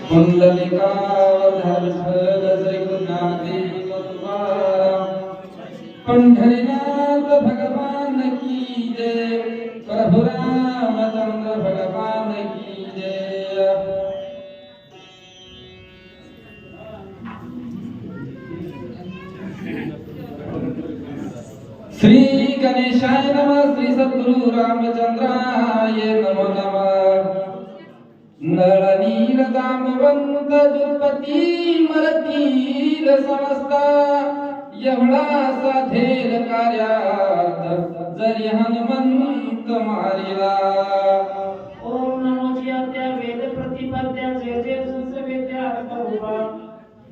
पंढरीनाथ भगवान की जय, प्रभु रामचंद्र भगवान की जय। श्री गणेशाय नमः, श्री सद्गुरु रामचंद्राय नमो नमः। नळनील जांबवंत जुलपती मरतील समस्ता, एवढा साधेल कार्यार्थ जरी हनुमंत मारिला। ओम नमो ज्ञात्या वेद प्रतिपाद्या जय जय संसवेद्या अर्थरूपा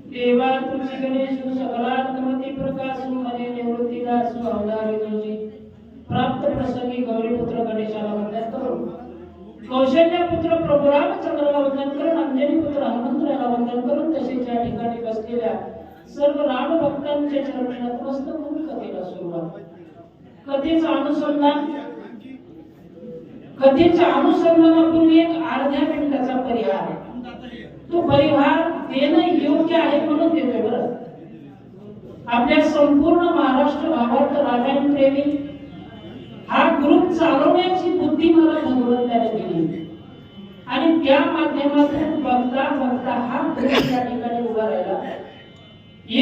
देवा तुझी गणेश सकलार्थमती प्रकाश मने निवृत्तीदास अवतारी तुझी प्राप्त प्रसंगी गौरी पुत्र गणेशाला वंदन करून, कौशल्य पुत्र प्रभू रामचंद्राला वंदन करून, अंजनी पुत्र हनुमंताला वंदन करून, तसेच या ठिकाणी बसलेल्या सर्व राम भक्तांच्या चरणी नतमस्तक होऊन कथेला सुरुवात। कथेच्या अनुसंधानापूर्वी एक अर्ध्या मिनिटाचा परिहार, तो परिहार देणं योग्य आहे म्हणून देतोय बरं। आपल्या संपूर्ण महाराष्ट्र भावार्थ रामायण प्रेमी हा ग्रुप चालवण्याची बुद्धी मला भगवंताने दिली आणि त्या माध्यमातून बघता बघता हा ग्रुप या ठिकाणी उभा राहिला।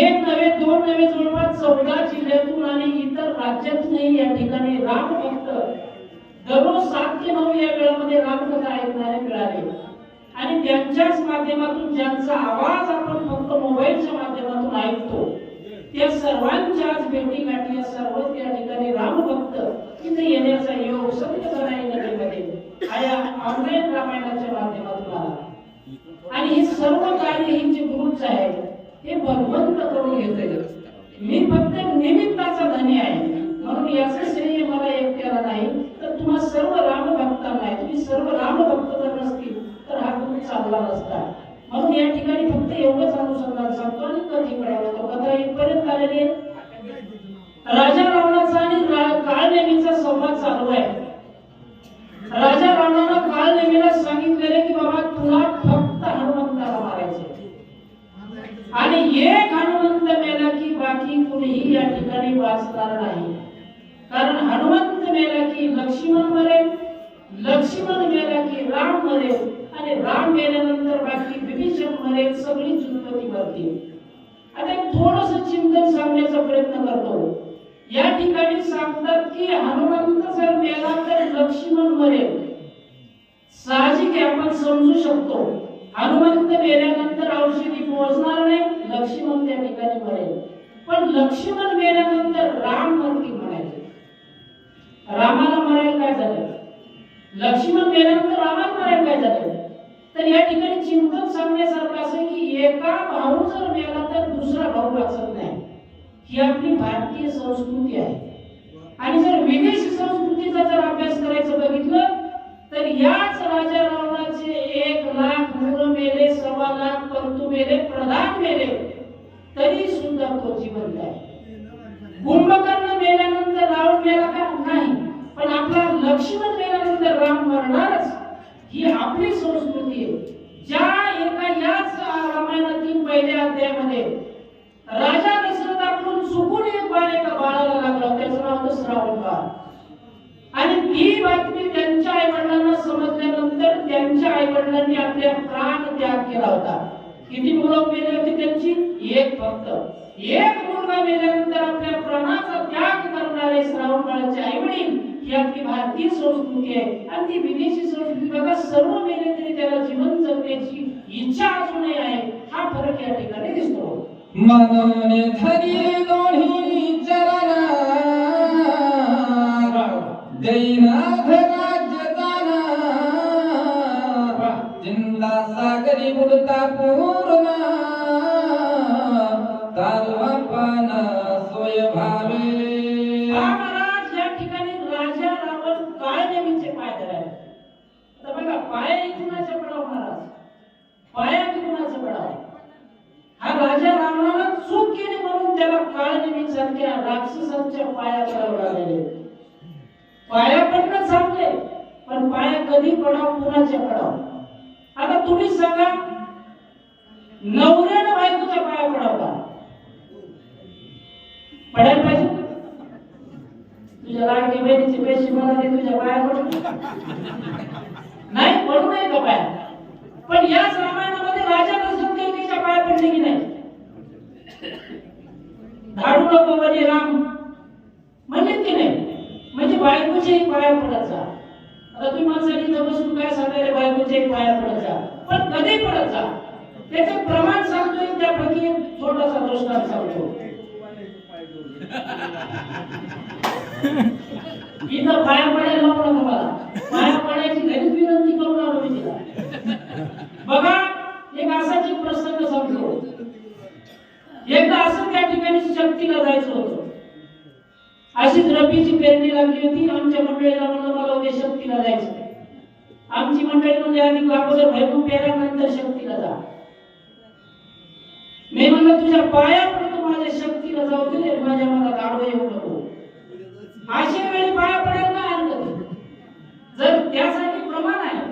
एक नव्हे दोन नव्हे जवळपास 14 जिल्ह्यातून आणि इतर राज्यातूनही या ठिकाणी राम भक्त दररोज 7 ते 9 या वेळामध्ये रामकथा ऐकणारे मिळाले आणि त्यांच्याच माध्यमातून ज्यांचा आवाज आपण फक्त मोबाईलच्या माध्यमातून ऐकतो त्या सर्वांच्या आज भेटी गाठी, सर्व त्या ठिकाणी राम भक्त इथे येण्याचा योग संतसराई नगरीमध्ये आया ऑनलाईन रामायणाच्या माध्यमातून आला आणि हे सर्व कार्य हे जे ग्रुपच आहे हे भगवंत करून घेतोय। मी फक्त निमित्ताचा धनी आहे म्हणून याचं श्रेय मला एकट्याला नाही तर तुम्हा सर्व राम भक्तांना आहे। तुम्ही सर्व राम भक्त जर नसतील तर हा ग्रुप चालला नसता। म्हणून या ठिकाणी फक्त एवढंच अनुसंधान सांगतो आणि कथेकडे वळतो। कथा इथपर्यंत आलेली आहे। राजा रावणाचा आणि काळनेमीचा संवाद चालू आहे। राजा रावणानं काळनेमीला सांगितलेले की बाबा तुला फक्त हनुमंताला मारायचे आणि एक हनुमंत मेला की बाकी कुणीही या ठिकाणी वाचणार नाही, कारण हनुमंत मेला की लक्ष्मण मरेल, लक्ष्मण मेला की राम मरेल आणि राम मेल्यानंतर बाकी विभीषण मरेल, सगळी जुलपती मरतील। आता एक थोडंसं चिंतन सांगण्याचा प्रयत्न करतो। या ठिकाणी सांगतात की हनुमंत जर मेला तर लक्ष्मण मरेल। साहजिक आहे, आपण समजू शकतो हनुमंत मेल्यानंतर औषधी पोहोचणार नाही, लक्ष्मण त्या ठिकाणी मरेल। पण लक्ष्मण मेल्यानंतर राम मरतील म्हणायचे। रामाला मरायला काय झालं? लक्ष्मण मेल्यानंतर रामाला मरायला काय झालं? तर या ठिकाणी चिंतन सांगण्यासारखं असं की एका भाऊ जर मेला तर दुसरा भाऊ वाचत नाही, ही आपली भारतीय संस्कृती आहे। आणि जर विदेशी संस्कृतीचा जर अभ्यास करायचं बघितलं तर याच राजा रावणाचे 1 लाख मुलं मेले, 1.25 लाख पंतू मेले, प्रधान मेले, तरी सुद्धा तो जिवंत आहे। कुंभकर्ण मेल्यानंतर रावण मेला का? नाही, पण आपला लक्ष्मण मेल्यानंतर राम मरणारच, ही आपली संस्कृती आहे। ज्या एका याच रामायणातील पहिल्या अध्यायामध्ये राजा दशरथाकडून चुकून एक बाळ एका बाळाला लागला, त्याचं नाव होतं श्रावण बाळ आणि ती बातमी त्यांच्या आईवडिलांना समजल्यानंतर त्यांच्या आईवडिलांनी आपल्या प्राण त्याग केला होता। किती मुलं मेली होती त्यांची? एक फक्त। एक मुलगा मेल्यानंतर आपल्या प्राणाचा त्याग करणारे श्रावण बाळाचे आईवडील ही आपली भारतीय संस्कृती आहे। आणि ती विदेशी संस्कृती बघा, सर्व मेले तरी त्याला जीवन जगण्याची इच्छा अजूनही आहे। हा फरक या ठिकाणी दिसतो। मनोने धरी दोन्ही चरणा, दैनाथ राज्य जाना, जिंदा सागरी बुडता पूर्ण, तालवा पान सोय भावे। महाराज या ठिकाणी राजा रावण काळनेमीचे पाय धरायला। आता बघा, पाय कुणाचे पडाव महाराज? पाया कुणाचे पडाव? हा राजा रावणानं चूक केली म्हणून त्याला काळनेमी सारख्या राक्षसांच्या पाया पडावं लागले। पाया पडणं चांगले, पण पाया कधी पडाव, कुणाच्या पडाव? आता तुम्ही सांगा, नवऱ्यानं बायकोच्या पाया पडावा, पडायला पाहिजे. तुझ्या लाडकी बहिणीचे पैसे मला दे, तुझ्या पाया पडू नाही, पडू नाही का पाया. पण याच रामायणामध्ये राजा दशरथाच्या पाया पडले की नाही? धाडू नको म्हणजे राम म्हणले की नाही? म्हणजे बायकोच्याही पाया पडत जा. आता तुम्ही माणसाने इथं बसून काय सांगायला, बायकोच्याही पाया पडत जा, पण कधी पडत जा त्याचं प्रमाण सांगतोय. त्यापैकी एक छोटासा दृष्टांत सांगतो. इथं पाया पडायला नको नका मला, पाया पडायची घरीच विनंती करून आलो मी तिला. बघा एक असाच एक प्रसंग सांगतो. एकदा असं त्या ठिकाणी शक्तीला जायचं होतं. अशीच रब्बीची पेरणी लागली होती. आमच्या मंडळीला म्हणलं मला उद्या शक्तीला जायचं. आमची मंडळी म्हणजे आधी अगोदर भैरून पेरा, नंतर शक्तीला जा. मी म्हणलं तुझ्या पाया पडतो, माझ्या शक्तीला जाऊ दे, माझ्या मला गाडवा येऊ नको. अशा वेळी पाया पडायला काय हरकत आहे? जर त्यासाठी प्रमाण आहे,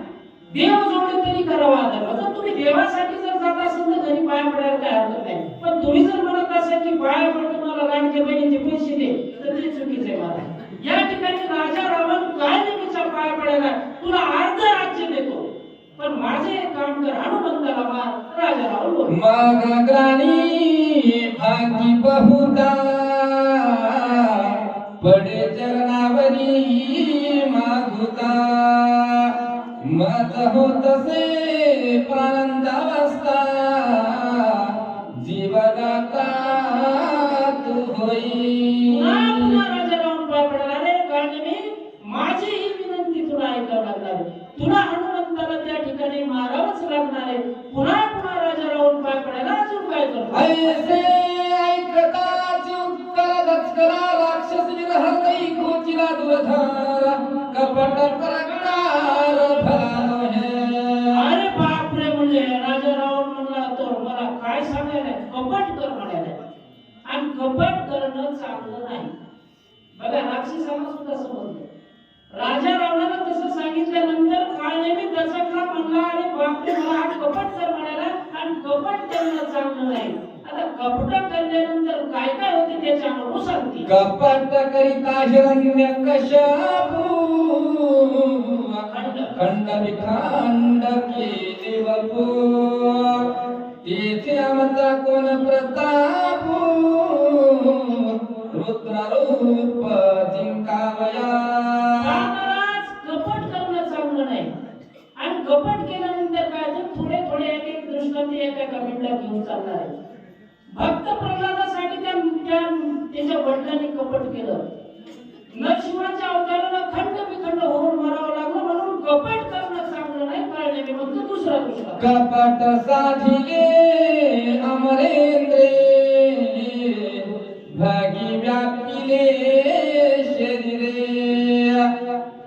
देव जोडले तरी करावा आदर. जर तुम्ही देवासाठी जर जात असाल तर घरी पाया पडायला काय हरकत नाही. पण तुम्ही जर म्हणत असाल की पाया पडतो मला लाडक्या बहिणीचे पैसे दे, तर ते चुकीचं आहे. मला या ठिकाणी राजा रावण काय नेहमीचा पाया पडायला, तुला अर्ध राज्य देतो पण माझे एक काम कर, हनुमंताला मार. राजा रावण बोलतो मागाग्राणी भागी बहुता पडे चरणावरी मागुता. मत होत से प्राणंदावस्था जीवदाता तू होई. पुन्हा राजा रावण पाय पडायला, रे गाणीने माझी ही विनंती तुला ऐकावं लागणार आहे. तुला हनुमंताला त्या ठिकाणी मारावंच लागणार आहे. पुन्हा पुन्हा राजा रावण पाय पडायला अजून काय करतो? ऐसे ऐकताची उत्तर दचकला राक्षसी हृदय खोचिला दुर्धारा कपट प्रकार फलानो है. अरे बाप रे, म्हणजे राजा रावण म्हणला तर मला काय सांगायला, कपट कर म्हणायला. आणि कपट करणं चांगलं नाही. बघा राक्षसांना सुद्धा समजलं. राजा रावणाला तसं सांगितल्यानंतर काळनेमी दचकला, म्हणला अरे बाप रे, मला हा कपट कर म्हणायला, आणि कपट करणं चांगलं नाही. आता कपट केल्यानंतर काय काय होते त्याच्या अनुभव सांगते. कपट करिता हिरण्यकश्यपू खंड विखंड केले वपू. तेथे आमचा कोण प्रतापू रुद्ररूप जिंकावया. कपट करणं चांगलं नाही. आणि कपट केल्यानंतर काय तर थोडे थोडे एक एक दृष्टांत एका मिनिटात घेऊन चालणार आहे. भक्त प्रल्हादासाठी त्याच्या वडिलांनी कपट केलं. नरसिंहाच्या अवताराला खंड विखंड होऊन मरावं लागलं, म्हणून कपट करणं चांगलं नाही. कळले मी म्हणतो दुसरा दृष्टांत. कपट साधिले अमरेंद्रे भागी व्यापिले शरीरे.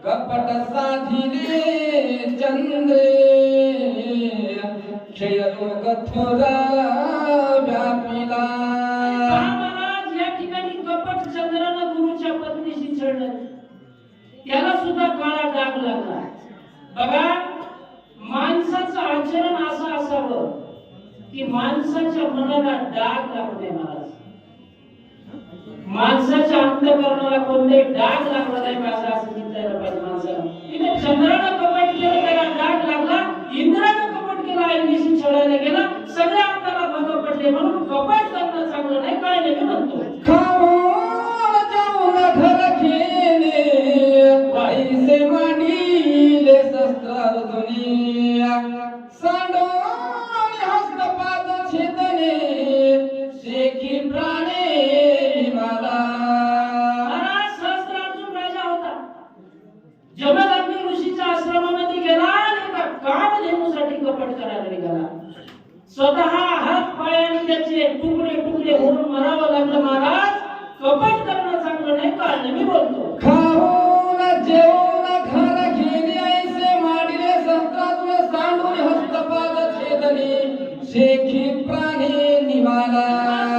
कपट साधिले चंद्रे क्षयलोक थोरा व्यापिला. महाराज या ठिकाणी कपट चंद्रानं गुरुच्या पत्नीशी छळलं, त्याला सुद्धा काळा डाग लागला. बघा माणसाचं आचरण असं असावं की माणसाच्या मनाला डाग लागू नये. महाराज माणसाच्या अंतःकरणाला कोणते डाग लागला नाही पाहिजे असं चिंतायला पाहिजे माणसाला. इथे चंद्रानं कपट केलं, त्याला डाग लागला. इंद्रानं कपट केलं, अग्नीशी छळायला गेला, सगळ्या अंगाला भंग पडले. म्हणून कपट करणं चांगलं नाही. काय नाही मी म्हणतो. खाऊन जाऊन घर खेले पैसे मांडिले शस्त्र दुनिया. सांडोनी हस्तपाद छेदने शेखी प्राणे मला. सहस्त्रार्जुन राजा होता. जमदग्नी ऋषीच्या आश्रमामध्ये गेला आणि एका कामधेनूसाठी कपट करायला निघाला. स्वतः हात पायाने त्याचे तुकडे तुकडे होऊन मरावं लागलं. महाराज कपट करणं चांगलं नाही. कारण मी बोलतो खाऊन जेवून घर घेणे ऐसे मांडिले शस्त्रातून सांडून हस्तपाद छेदने शेखी प्राणे निवाला.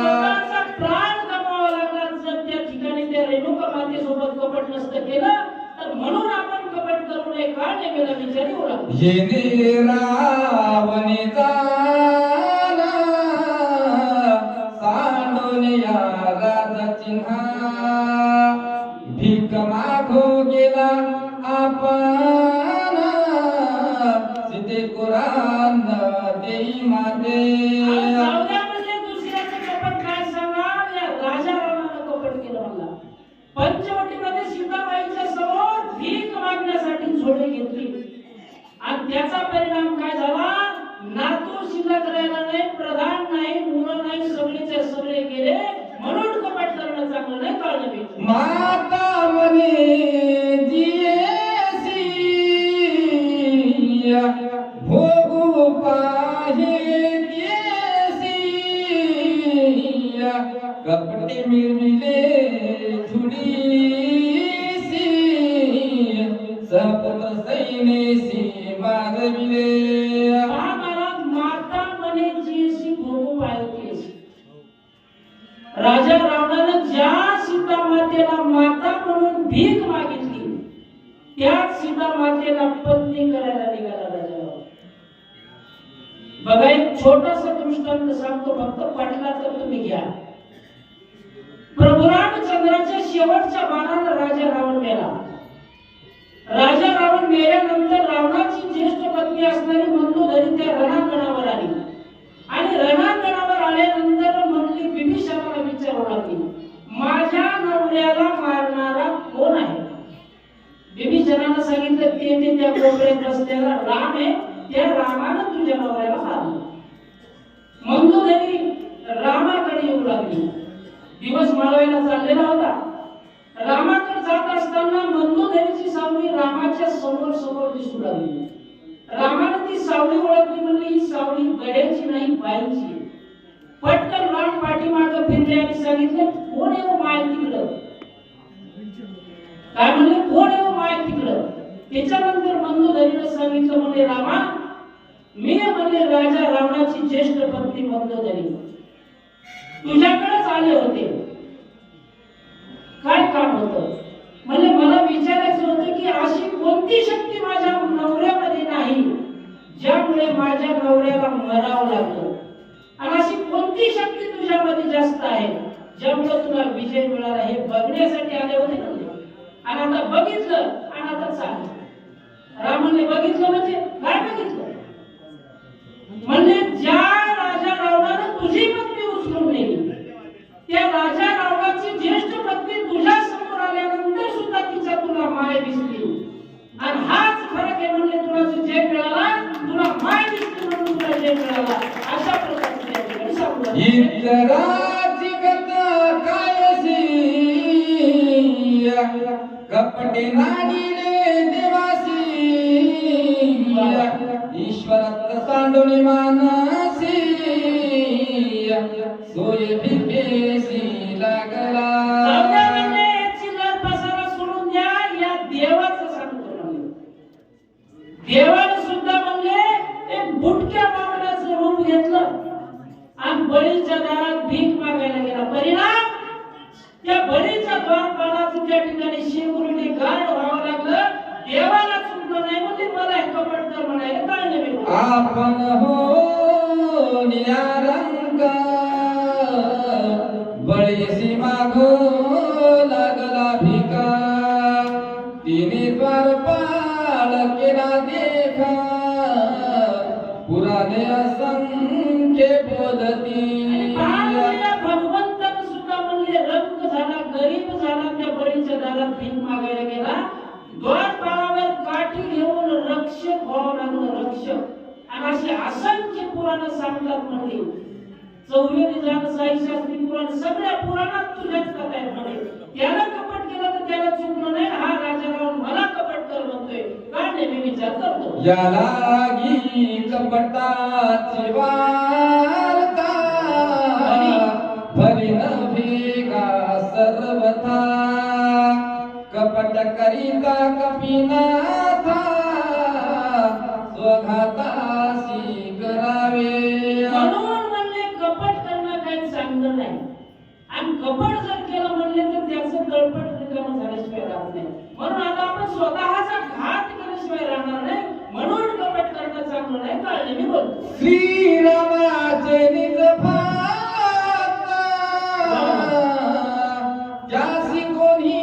स्वतःचा प्राण गमावा लागला. जर त्या ठिकाणी त्या रेणुका मातेसोबत कपट नसतं केलं तर म्हणून आपण कपट करू नये. का नाही केलं विचार येऊ लागला. येणे रावणे जाना माते जाऊद्यामध्ये दुसऱ्याचं कपट काय सांगा, या राजा रावणानं कपट केलं मला. पंचवटीमध्ये सीताबाईच्या समोर भीक मागण्यासाठी झोळे घेतली आणि त्याचा परिणाम काय झाला, नातू शिल्लक राहिला नाही, प्रधान नाही, मुलं नाही, सगळेचे सगळे गेले. म्हणून कपट करणं चांगलं नाही, कळलं मी. माता मने जियेसी भोगू पाहे दियेसी कपटे मिळविले झुडीसी सपत सैनेसी मागविले. महाभारत माता म्हणे जीशी भोगू पाहिजे. राजा रावणानं ज्या सीता मातेला माता म्हणून भीक मागितली, त्याच सीता मातेला पत्नी करायला निघाला राजा रावण. बघा, एक छोटासा दृष्टांत सांगतो, फक्त पटला तर तुम्ही घ्या. प्रभू रामचंद्राच्या शेवटच्या बाणानं राजा रावण मेला. राजा रावण मेल्यानंतर रावणाची ज्येष्ठ पत्नी असणारी मंदोदरी त्या रणांगणावर आली आणि रणांगणावर आल्यानंतर म्हणली, बिभीषणाला विचारू लागली, माझ्या नवऱ्याला मारणारा कोण आहे? बिभीषणानं सांगितलं, ते त्या कोपऱ्यात बसलेला राम आहे, त्या रामानं तुझ्या नवऱ्याला मारलं. मंदोदरी रामाकडे येऊ लागली. दिवस माळवायला चाललेला होता. रामाकडे जात असताना मंदोदरीची सावली रामाच्या समोर समोर दिसू लागली. रामाने ती सावली ओळखली, म्हणली ही सावली गड्याची नाही, बाईची. पटकन राम पाठीमागे फिरले आणि सांगितले, कोण येऊ माय तिकडं? काय म्हणले, कोण येऊ माय तिकडं? त्याच्यानंतर मंदोदरीने सांगितलं, म्हणले रामा, मी म्हणले राजा रावणाची ज्येष्ठ पत्नी मंदोदरी तुझ्याकडेच आले होते. काय काम होतं? म्हणजे मला विचारायचं होतं की अशी कोणती शक्ती माझ्या नवऱ्यामध्ये नाही ज्यामुळे माझ्या नवऱ्याला मरावं लागलं, आणि अशी कोणती शक्ती तुझ्यामध्ये जास्त आहे ज्यामुळे तुला विजय मिळाला, हे बघण्यासाठी आले होते ना. आणि आता बघितलं आणि आता चाललं. रामाने बघितलं म्हणजे काय बघितलं? म्हणजे ज्या राजा रावणानं तुझी पत्नी उचलून नेली, त्या राजा रावणाची ज्येष्ठ पत्नी तुझ्या समोर आल्यानंतर सुद्धा तिचा तुला माय दिसली. आणि हाच फरक आहे, म्हणजे तुला जो जय मिळाला, तुला माय दिसली म्हणून तुला जय मिळाला. अशा प्रकारची त्या ठिकाणी सांगू. इतराची कथा कायसी कपटे नागिले देवासी ईश्वरात सांडोनी मानसी सोय भिकेसी लागला. चिल्लर पसारा सोडून द्या, या देवाचं सांगतो. देवाने सुद्धा म्हणले एक बुटक्या मागण्याचं रूप घेतलं आणि बळीच्या दारात भीक मागायला गेला. परिणाम, त्या बळीच्या द्वारपालाचं त्या ठिकाणी शिवरुनी गार्ड व्हावं लागलं. देवाला चुकलं नाही, म्हणजे मला हे कपट कर म्हणायला काय नाही. आपण हो निरारंग बळीसी मागो लागला भिका, तिने द्वारपाल केला देखा, पुराणे असंख्य बोधती. भगवंतानं सुद्धा म्हणले रंग झाला, गरीब झाला, त्या बळीच्या दारात भीक मागायला गेला. द्वारपालावर काठी घेऊन रक्षक व्हावं लागलं, रक्षक. आणि अशी असंख्य पुराण सांगतात. म्हणले 24 साईशास्त्री पुराण, सगळ्या पुराणात तुझ्याच कथा आहे. म्हणे त्याला कपट केलं तर त्याला चुकलं नाही, हा राजा रावण मला कपट कर म्हणतोय. काय नाही, मी विचार करतो. याला गी कपटाची वार्ता भरी न भेगा सर्वथा, कपट करिता कपिनाथा स्वघातासी करावे. म्हणून म्हणले कपट करणं काही चांगलं नाही. आणि कपट जर केलं म्हणले तर त्याचं तळपट रिकामं झाल्याशिवाय राहत नाही. म्हणून आता आपण स्वतःचा घात केल्याशिवाय राहणार नाही. म्हणून कपट करणं चांगलं नाही, कळले मी बोलतो. श्रीरामाचे निज भक्त ज्यासी कोणी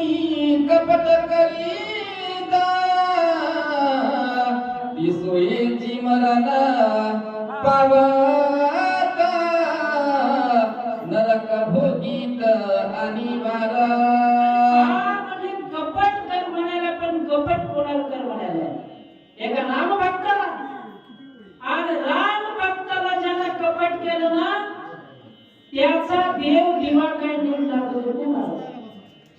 कपट करीता, ती सोयीची मरण पावा. देव दिवा काय नीट दाखवत होते ना.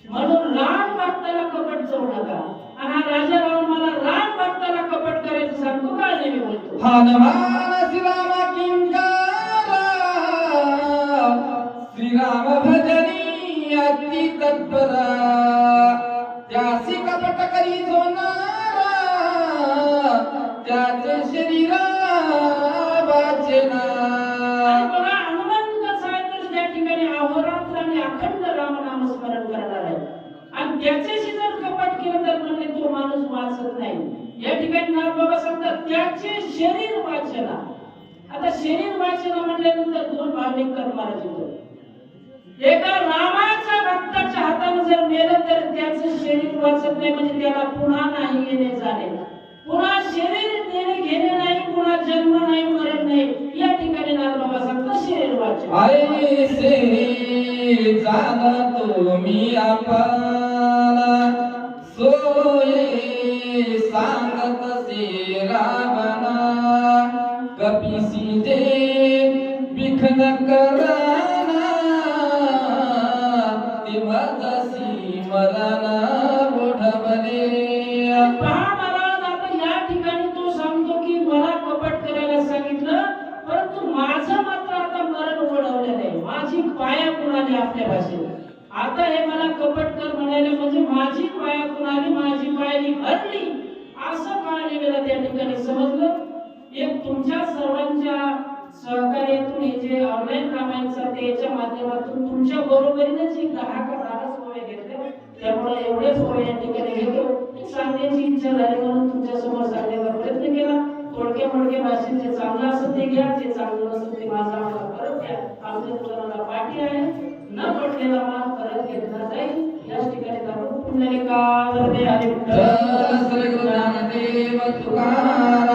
म्हणून रान भक्ताला कपट जाऊ नका. आणि हा राजा राम मला रान भक्ताला कपट करायचं सांगतो का नेहमी बोलतो. हनुमान श्रीराम किंकारा श्रीराम भजनी अति तत्परा त्यासी कपट करी जोनारा त्याचे शरीरा वाचना. आणि बघा हनुमान कसा आहे तर त्या ठिकाणी अहोरात्र आणि अखंड रामनाम स्मरण करणार आहे. आणि त्याच्याशी जर कपट केलं तर म्हणजे तो माणूस वाचत नाही. या ठिकाणी नामबाबा सांगतात त्याचे शरीर वाचना. आता शरीर वाचना म्हटल्यानंतर दोन भाग निघतात महाराज. एका रामाच्या भक्ताच्या हाताने जर मेलं तर त्याचं शरीर वाचत नाही. म्हणजे त्याला पुन्हा नाही येणे जाणे, पुन्हा शरीर देणे घेणे नाही, पुन्हा जन्म नाही मरण नाही. या ठिकाणी नामबाबा सांगतात शरीर वाचन. ऐसे जाण तुम्ही आपला सोये सांगत से रावणा कपिसी जे विघ्न करना ते मजसी मरणा ओढवले. पहा महाराज, आता या ठिकाणी तो सांगतो की मला कपट करायला सांगितलं, परंतु माझं मात्र आता मरण ओढवलेलं आहे. माझी पाया कुणाली आपल्या भाषेत. आता हे मला कपट कर म्हणाले म्हणजे माझी पाया कुणाली, माझी पायरी भरली असं काळलेलं त्या ठिकाणी समजलं. एक तुमच्या सर्वांच्या सहकार्यातून हे जे ऑनलाईन रामायण चालते याच्या माध्यमातून तुमच्या बरोबरीनेच 10 का 12 सोहळे घेतले. त्यामुळे एवढे सोहळे या ठिकाणी घेतो. सांगण्याची इच्छा झाली म्हणून तुमच्या समोर सांगण्याचा प्रयत्न केला. थोडक्या मोडक्या भाषेत जे चांगलं असेल ते घ्या, जे चांगलं नसेल ते माझा मला परत द्या. आमच्या दुकानाला पाठी आहे, न पडलेला माल परत घेतला जाईल. याच ठिकाणी आपण पुंडलिका वरदे हरी विठ्ठल श्री गुरु ज्ञानदेव तुकाराम